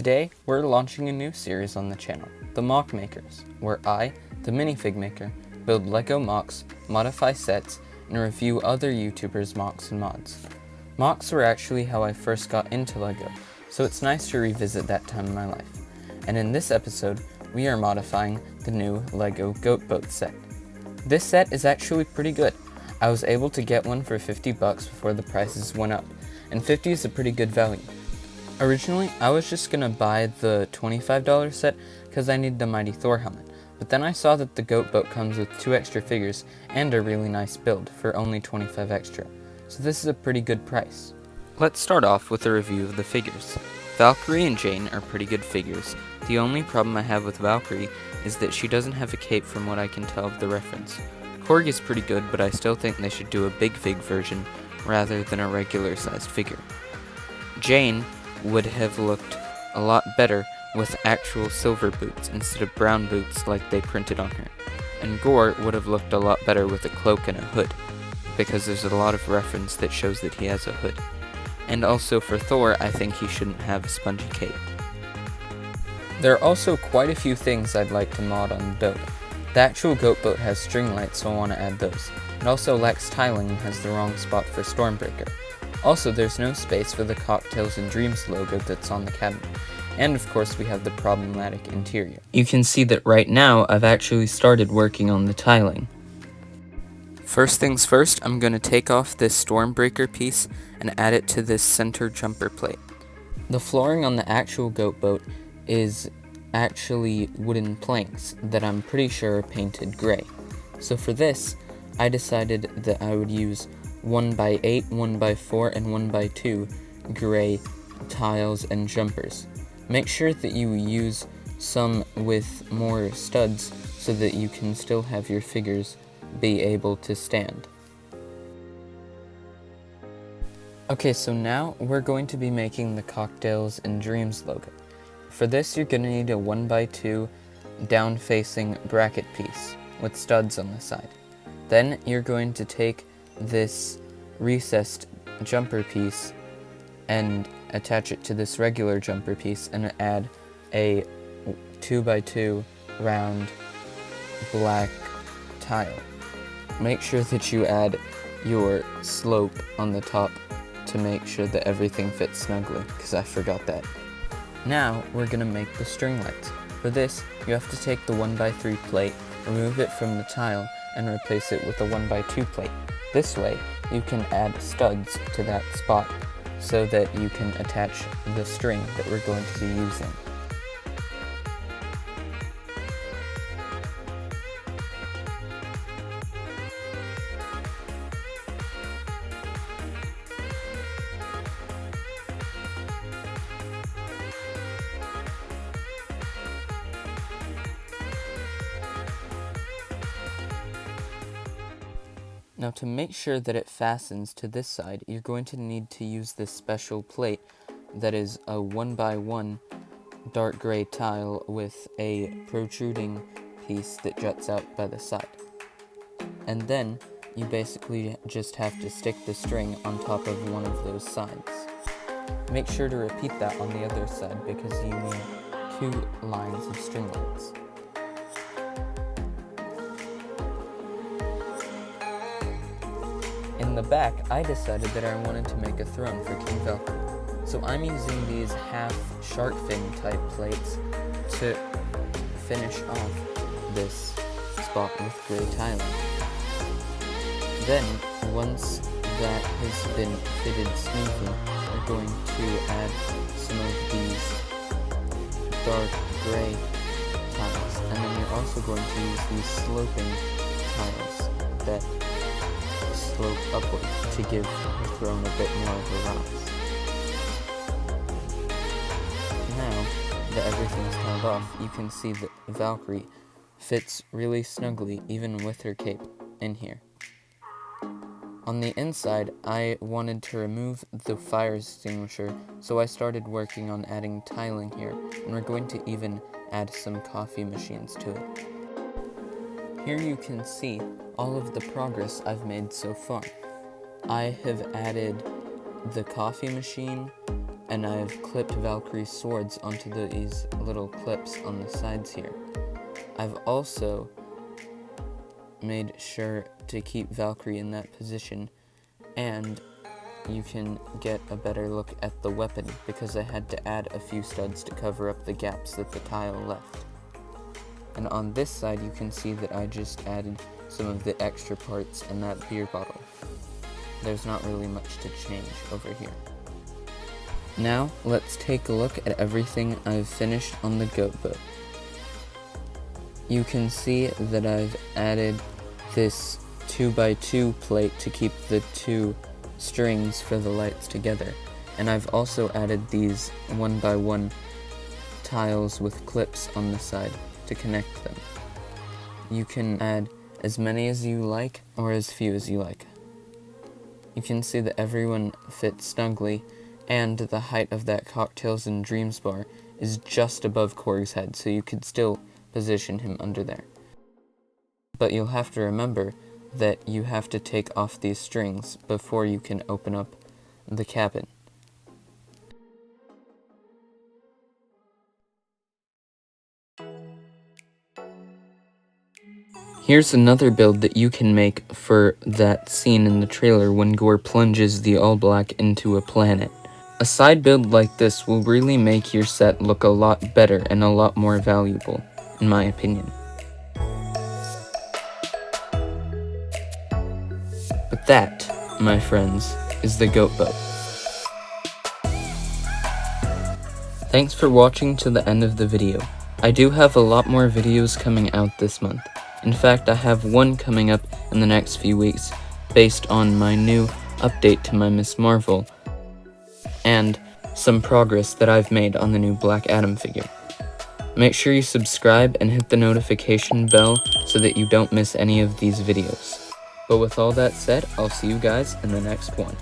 Today, we're launching a new series on the channel, the MOC Makers, where I, the minifig maker, build LEGO MOCs, modify sets, and review other YouTubers' MOCs and mods. MOCs were actually how I first got into LEGO, so it's nice to revisit that time in my life. And in this episode, we are modifying the new LEGO Goat Boat set. This set is actually pretty good. I was able to get one for $50 before the prices went up, and 50 is a pretty good value. Originally, I was just gonna buy the $25 set because I need the Mighty Thor helmet, but then I saw that the Goat Boat comes with 2 extra figures and a really nice build for only $25 extra, so this is a pretty good price. Let's start off with a review of the figures. Valkyrie and Jane are pretty good figures. The only problem I have with Valkyrie is that she doesn't have a cape from what I can tell of the reference. Korg is pretty good, but I still think they should do a big fig version rather than a regular sized figure. Jane would have looked a lot better with actual silver boots instead of brown boots like they printed on her. And Gore would have looked a lot better with a cloak and a hood, because there's a lot of reference that shows that he has a hood. And also for Thor, I think he shouldn't have a spongy cape. There are also quite a few things I'd like to mod on the build. The actual Goat Boat has string lights, so I want to add those. It also lacks tiling and has the wrong spot for Stormbreaker. Also, there's no space for the Cocktails and Dreams logo that's on the cabinet. And of course, we have the problematic interior. You can see that right now, I've actually started working on the tiling. First things first, I'm going to take off this Stormbreaker piece and add it to this center jumper plate. The flooring on the actual Goat Boat is actually wooden planks that I'm pretty sure are painted gray. So for this, I decided that I would use 1x8, 1x4, and 1x2 gray tiles and jumpers. Make sure that you use some with more studs so that you can still have your figures be able to stand. Okay, so now we're going to be making the Cocktails and Dreams logo. For this, you're going to need a 1x2 down-facing bracket piece with studs on the side. Then you're going to take this recessed jumper piece and attach it to this regular jumper piece and add a 2x2 round black tile. Make sure that you add your slope on the top to make sure that everything fits snugly, because I forgot that. Now we're going to make the string lights. For this, you have to take the 1x3 plate, remove it from the tile, and replace it with a 1x2 plate. This way, you can add studs to that spot so that you can attach the string that we're going to be using. Now to make sure that it fastens to this side, you're going to need to use this special plate that is a 1x1 dark gray tile with a protruding piece that juts out by the side. And then you basically just have to stick the string on top of one of those sides. Make sure to repeat that on the other side because you need 2 lines of string lights. In the back, I decided that I wanted to make a throne for King Valkyrie. So I'm using these half shark fin type plates to finish off this spot with gray tiling. Then, once that has been fitted smoothly, we're going to add some of these dark gray tiles. And then you're also going to use these sloping tiles that slope upward to give the throne a bit more of a rise. Now that everything's tiled off, you can see that Valkyrie fits really snugly even with her cape in here. On the inside, I wanted to remove the fire extinguisher, so I started working on adding tiling here, and we're going to even add some coffee machines to it. Here you can see all of the progress I've made so far. I have added the coffee machine and I've clipped Valkyrie's swords onto these little clips on the sides here. I've also made sure to keep Valkyrie in that position, and you can get a better look at the weapon because I had to add a few studs to cover up the gaps that the tile left. And on this side you can see that I just added some of the extra parts in that beer bottle. There's not really much to change over here. Now let's take a look at everything I've finished on the goat boat. You can see that I've added this 2x2 plate to keep the two strings for the lights together, and I've also added these 1x1 tiles with clips on the side to connect them. You can add as many as you like or as few as you like. You can see that everyone fits snugly, and the height of that Cocktails and Dreams bar is just above Korg's head, so you could still position him under there. But you'll have to remember that you have to take off these strings before you can open up the cabin. Here's another build that you can make for that scene in the trailer when Gore plunges the All Black into a planet. A side build like this will really make your set look a lot better and a lot more valuable, in my opinion. But that, my friends, is the goat boat. Thanks for watching to the end of the video. I do have a lot more videos coming out this month. In fact, I have one coming up in the next few weeks based on my new update to my Ms. Marvel and some progress that I've made on the new Black Adam figure. Make sure you subscribe and hit the notification bell so that you don't miss any of these videos. But with all that said, I'll see you guys in the next one.